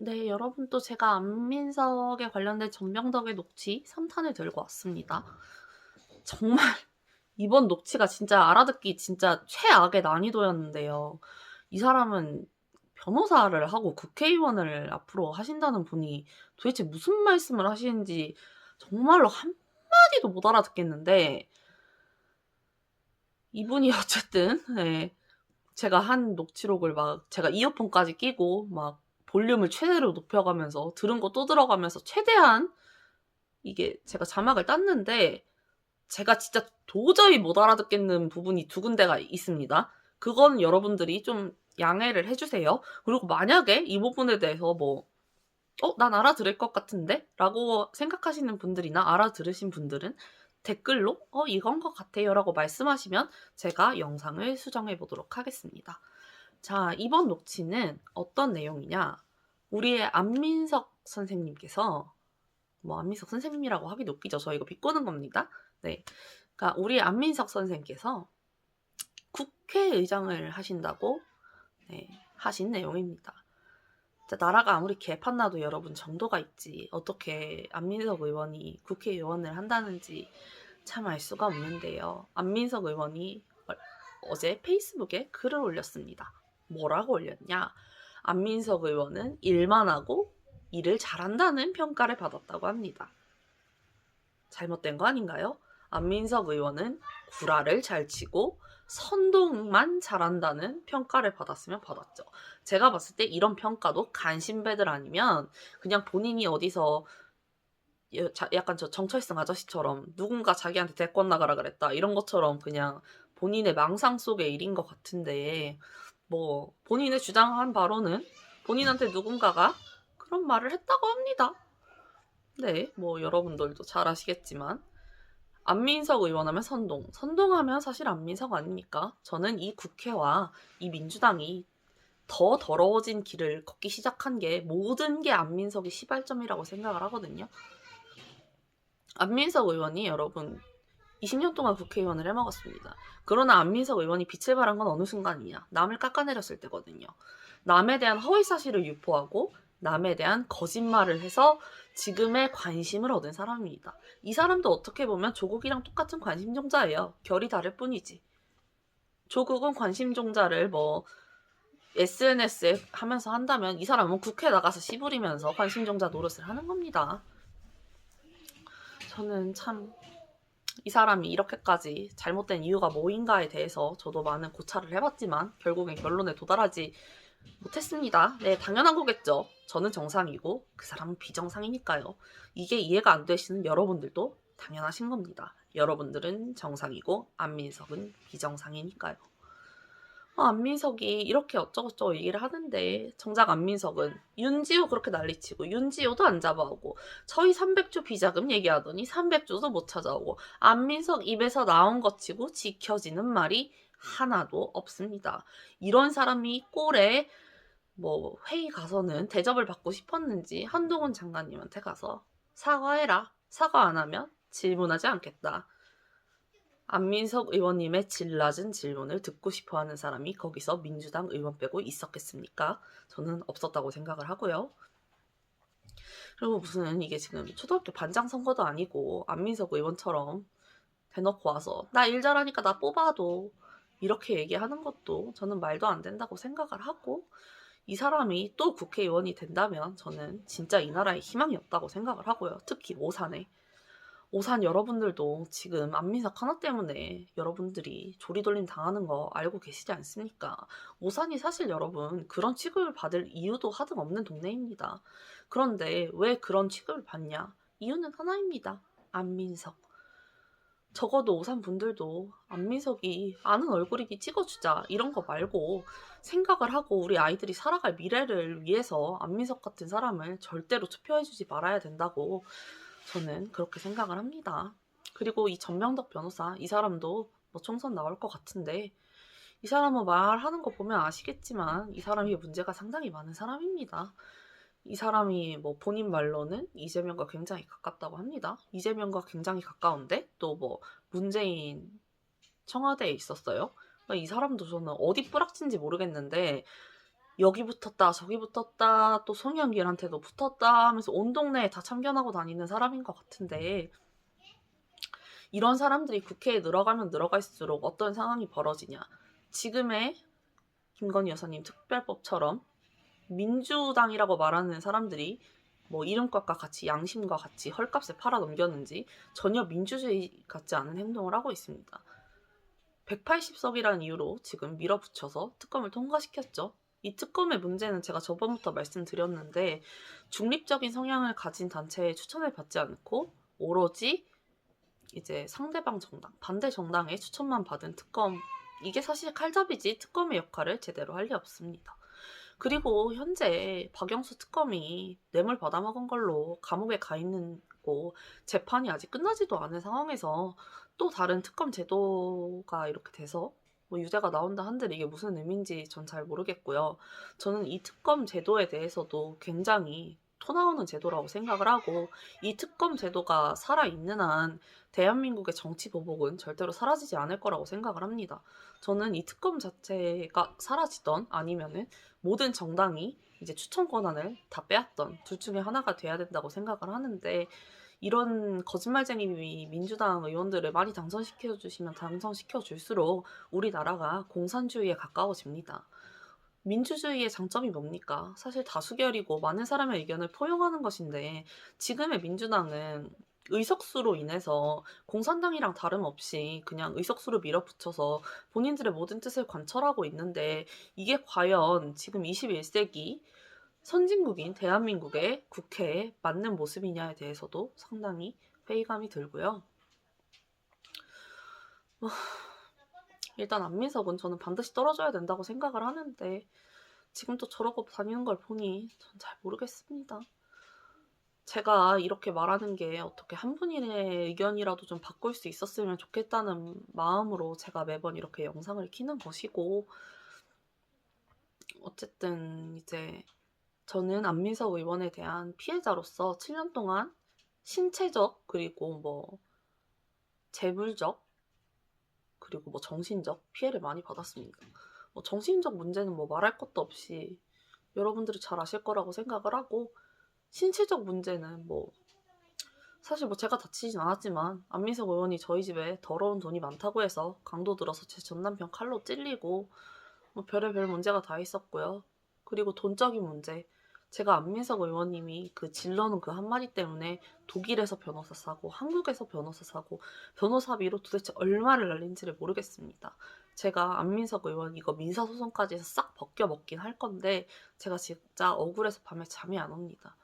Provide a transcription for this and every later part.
네, 여러분 또 제가 안민석에 관련된 전명덕의 녹취 3탄을 들고 왔습니다. 정말 이번 녹취가 진짜 알아듣기 진짜 최악의 난이도였는데요. 이 사람은 변호사를 하고 국회의원을 앞으로 하신다는 분이 도대체 무슨 말씀을 하시는지 정말로 한마디도 못 알아듣겠는데, 이분이 어쨌든 제가 한 녹취록을 막 제가 이어폰까지 끼고 막 볼륨을 최대로 높여가면서 들은 거 또 들어가면서 최대한 이게 제가 자막을 땄는데 제가 진짜 도저히 못 알아듣겠는 부분이 두 군데가 있습니다. 그건 여러분들이 좀 양해를 해주세요. 그리고 만약에 이 부분에 대해서 난 알아들을 것 같은데? 라고 생각하시는 분들이나 알아들으신 분들은 댓글로 이건 것 같아요 라고 말씀하시면 제가 영상을 수정해 보도록 하겠습니다. 자, 이번 녹취는 어떤 내용이냐? 우리의 안민석 선생님께서, 안민석 선생님이라고 하기도 웃기죠. 저 이거 비꼬는 겁니다. 네. 그러니까 우리 안민석 선생께서 국회의장을 하신다고 하신 내용입니다. 나라가 아무리 개판나도 여러분 정도가 있지 어떻게 안민석 의원이 국회의원을 한다는지 참 알 수가 없는데요. 안민석 의원이 어제 페이스북에 글을 올렸습니다. 뭐라고 올렸냐? 안민석 의원은 일만 하고 일을 잘한다는 평가를 받았다고 합니다. 잘못된 거 아닌가요? 안민석 의원은 구라를 잘 치고 선동만 잘한다는 평가를 받았으면 받았죠. 제가 봤을 때 이런 평가도 간신배들 아니면 그냥 본인이 어디서 약간 저 정철승 아저씨처럼 누군가 자기한테 대권 나가라 그랬다 이런 것처럼 그냥 본인의 망상 속의 일인 것 같은데, 본인의 주장한 바로는 본인한테 누군가가 그런 말을 했다고 합니다. 네, 여러분들도 잘 아시겠지만 안민석 의원 하면 선동하면 사실 안민석 아닙니까? 저는 이 국회와 이 민주당이 더 더러워진 길을 걷기 시작한 게 모든 게 안민석의 시발점이라고 생각을 하거든요. 안민석 의원이 여러분 20년 동안 국회의원을 해먹었습니다. 그러나 안민석 의원이 빛을 발한 건 어느 순간이냐? 남을 깎아내렸을 때거든요. 남에 대한 허위사실을 유포하고 남에 대한 거짓말을 해서 지금의 관심을 얻은 사람입니다. 이 사람도 어떻게 보면 조국이랑 똑같은 관심종자예요. 결이 다를 뿐이지. 조국은 관심종자를 SNS에 하면서 한다면 이 사람은 국회에 나가서 씨부리면서 관심종자 노릇을 하는 겁니다. 저는 참 이 사람이 이렇게까지 잘못된 이유가 뭐인가에 대해서 저도 많은 고찰을 해봤지만 결국엔 결론에 도달하지 못했습니다. 네, 당연한 거겠죠. 저는 정상이고 그 사람은 비정상이니까요. 이게 이해가 안 되시는 여러분들도 당연하신 겁니다. 여러분들은 정상이고 안민석은 비정상이니까요. 안민석이 이렇게 어쩌고저쩌고 얘기를 하는데 정작 안민석은 윤지호 그렇게 난리치고 윤지호도 안 잡아오고 저희 300조 비자금 얘기하더니 300조도 못 찾아오고 안민석 입에서 나온 것 치고 지켜지는 말이 하나도 없습니다. 이런 사람이 꼴에 회의 가서는 대접을 받고 싶었는지 한동훈 장관님한테 가서 사과해라. 사과 안 하면 질문하지 않겠다. 안민석 의원님의 질 낮은 질문을 듣고 싶어하는 사람이 거기서 민주당 의원 빼고 있었겠습니까? 저는 없었다고 생각을 하고요. 그리고 무슨 이게 지금 초등학교 반장 선거도 아니고 안민석 의원처럼 대놓고 와서 나 일 잘하니까 나 뽑아도 이렇게 얘기하는 것도 저는 말도 안 된다고 생각을 하고, 이 사람이 또 국회의원이 된다면 저는 진짜 이 나라에 희망이 없다고 생각을 하고요. 특히 오산 여러분들도 지금 안민석 하나 때문에 여러분들이 조리돌림 당하는 거 알고 계시지 않습니까? 오산이 사실 여러분 그런 취급을 받을 이유도 하등 없는 동네입니다. 그런데 왜 그런 취급을 받냐? 이유는 하나입니다. 안민석. 적어도 오산 분들도 안민석이 아는 얼굴이니 찍어주자 이런 거 말고 생각을 하고 우리 아이들이 살아갈 미래를 위해서 안민석 같은 사람을 절대로 투표해주지 말아야 된다고 저는 그렇게 생각을 합니다. 그리고 이 전명덕 변호사, 이 사람도 총선 나올 것 같은데 이 사람은 말하는 거 보면 아시겠지만 이 사람이 문제가 상당히 많은 사람입니다. 이 사람이 본인 말로는 이재명과 굉장히 가깝다고 합니다. 이재명과 굉장히 가까운데 또 문재인 청와대에 있었어요. 이 사람도 저는 어디 뿌락친지 모르겠는데 여기 붙었다 저기 붙었다 또 송영길한테도 붙었다 하면서 온 동네에 다 참견하고 다니는 사람인 것 같은데, 이런 사람들이 국회에 늘어가면 늘어갈수록 어떤 상황이 벌어지냐. 지금의 김건희 여사님 특별법처럼 민주당이라고 말하는 사람들이 뭐 이름값과 같이 양심과 같이 헐값에 팔아 넘겼는지 전혀 민주주의 같지 않은 행동을 하고 있습니다. 180석이라는 이유로 지금 밀어붙여서 특검을 통과시켰죠. 이 특검의 문제는 제가 저번부터 말씀드렸는데, 중립적인 성향을 가진 단체에 추천을 받지 않고 오로지 이제 상대방 정당, 반대 정당의 추천만 받은 특검, 이게 사실 칼잡이지 특검의 역할을 제대로 할 리 없습니다. 그리고 현재 박영수 특검이 뇌물 받아먹은 걸로 감옥에 가 있는 거, 재판이 아직 끝나지도 않은 상황에서 또 다른 특검 제도가 이렇게 돼서 뭐 유죄가 나온다 한들 이게 무슨 의미인지 전 잘 모르겠고요. 저는 이 특검 제도에 대해서도 굉장히 토 나오는 제도라고 생각을 하고, 이 특검 제도가 살아있는 한 대한민국의 정치 보복은 절대로 사라지지 않을 거라고 생각을 합니다. 저는 이 특검 자체가 사라지던 아니면은 모든 정당이 이제 추천 권한을 다 빼앗던 둘 중에 하나가 돼야 된다고 생각을 하는데, 이런 거짓말쟁이 민주당 의원들을 많이 당선시켜 주시면 당선시켜 줄수록 우리나라가 공산주의에 가까워집니다. 민주주의의 장점이 뭡니까? 사실 다수결이고 많은 사람의 의견을 포용하는 것인데, 지금의 민주당은 의석수로 인해서 공산당이랑 다름없이 그냥 의석수로 밀어붙여서 본인들의 모든 뜻을 관철하고 있는데, 이게 과연 지금 21세기 선진국인 대한민국의 국회에 맞는 모습이냐에 대해서도 상당히 회의감이 들고요. 일단 안민석은 저는 반드시 떨어져야 된다고 생각을 하는데, 지금 또 저러고 다니는 걸 보니 전 잘 모르겠습니다. 제가 이렇게 말하는 게 어떻게 한 분의 의견이라도 좀 바꿀 수 있었으면 좋겠다는 마음으로 제가 매번 이렇게 영상을 키는 것이고, 어쨌든 이제 저는 안민석 의원에 대한 피해자로서 7년 동안 신체적 그리고 뭐 재물적 그리고 뭐 정신적 피해를 많이 받았습니다. 뭐 정신적 문제는 뭐 말할 것도 없이 여러분들이 잘 아실 거라고 생각을 하고, 신체적 문제는 뭐 사실 뭐 제가 다치진 않았지만 안민석 의원이 저희 집에 더러운 돈이 많다고 해서 강도 들어서 제 전남편 칼로 찔리고 뭐 별의별 문제가 다 있었고요. 그리고 돈적인 문제, 제가 안민석 의원님이 그 질러는 그 한마디 때문에 독일에서 변호사 사고 한국에서 변호사 사고 변호사비로 도대체 얼마를 날린지를 모르겠습니다. 제가 안민석 의원 이거 민사소송까지 해서 싹 벗겨먹긴 할 건데, 제가 진짜 억울해서 밤에 잠이 안 옵니다.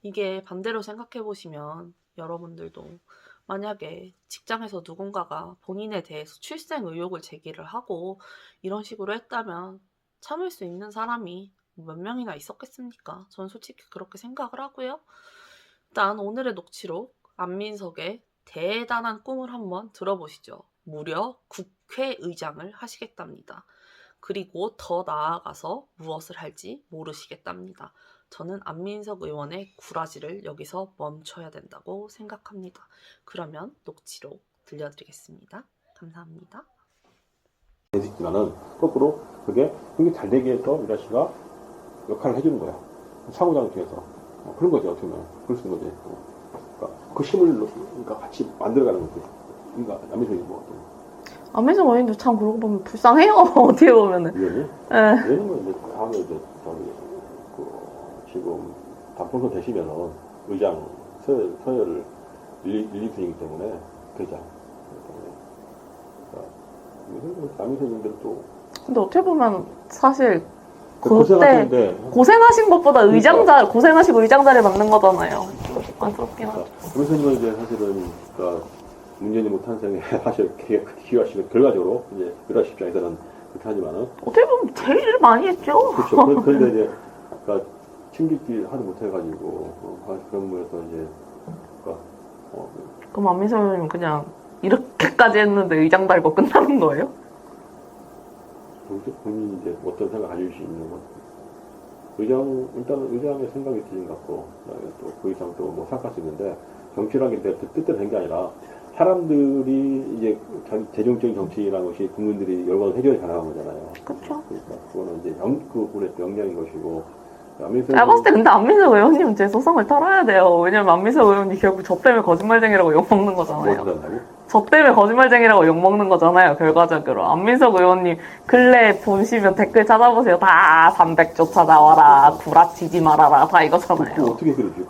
이게 반대로 생각해보시면 여러분들도 만약에 직장에서 누군가가 본인에 대해서 출생 의혹을 제기를 하고 이런 식으로 했다면 참을 수 있는 사람이 몇 명이나 있었겠습니까? 전 솔직히 그렇게 생각을 하고요. 일단 오늘의 녹취록, 안민석의 대단한 꿈을 한번 들어보시죠. 무려 국회의장을 하시겠답니다. 그리고 더 나아가서 무엇을 할지 모르시겠답니다. 저는 안민석 의원의 구라지를 여기서 멈춰야 된다고 생각합니다. 그러면 녹취록 들려드리겠습니다. 감사합니다. 되지만은 거꾸로 그게 잘 되게 해서 유라 씨가 역할을 해주는 거야. 사무장 중에서 그런 거죠. 어떻게 보면 그럴 수 있는 거지. 그러니까 그 힘을 그러니까 같이 만들어가는 거지. 그러니까 안민석이 뭐 안민석 의원도 참 그러고 보면 불쌍해요. 어떻게 보면은. 위원이? 네. 위원님은 이제 다음에 이제 저기 지금 당선도 되시면은 의장 서열을 밀리 중이기 때문에 대장. 그러니까 안민석님들 또. 근데 어떻게 보면 사실 그때 고생하신 것보다 의장자 고생하시고 의장자를 맡는 거잖아요. 안쓰럽긴 하죠. 안민석님은 이제 사실은 그러니까 문재인님 탄생에 사실 기여하시는 결과적으로 이제 유라 씨 입장에서는 그렇게 하지만은 어떻게 보면 제일 일을 많이 했죠. 그렇죠. 그런데 이제 그러니까 챙기지 하도 못해가지고 그런 거에서 이제 그럼 안민석 의원님 그냥 이렇게까지 했는데 의장 달고 끝나는 거예요? 본인이 이제 어떤 생각 가질 수 있는 건 일단 의장의 생각이 틀린 것 같고 또 그 이상 또 뭐 생각할 수 있는데 정치라는 게 뜻대로 된 게 아니라 사람들이 이제 재정적인 정치라는 것이 국민들이 열광을 해줘야 가능한 거잖아요. 그쵸. 그러니까 그거는 이제 그분의 역량인 것이고. 제가 봤을 때 근데 안민석 의원님은 제 소송을 털어야 돼요. 왜냐면 안민석 의원이 결국 저 때문에 거짓말쟁이라고 욕먹는 거잖아요. 뭐 한다고? 저 때문에 거짓말쟁이라고 욕먹는 거잖아요, 결과적으로. 안민석 의원님, 근래 보시면 댓글 찾아보세요. 다 300조 찾아와라, 구라치지 말아라, 다 그거 이거잖아요. 어떻게 그러지?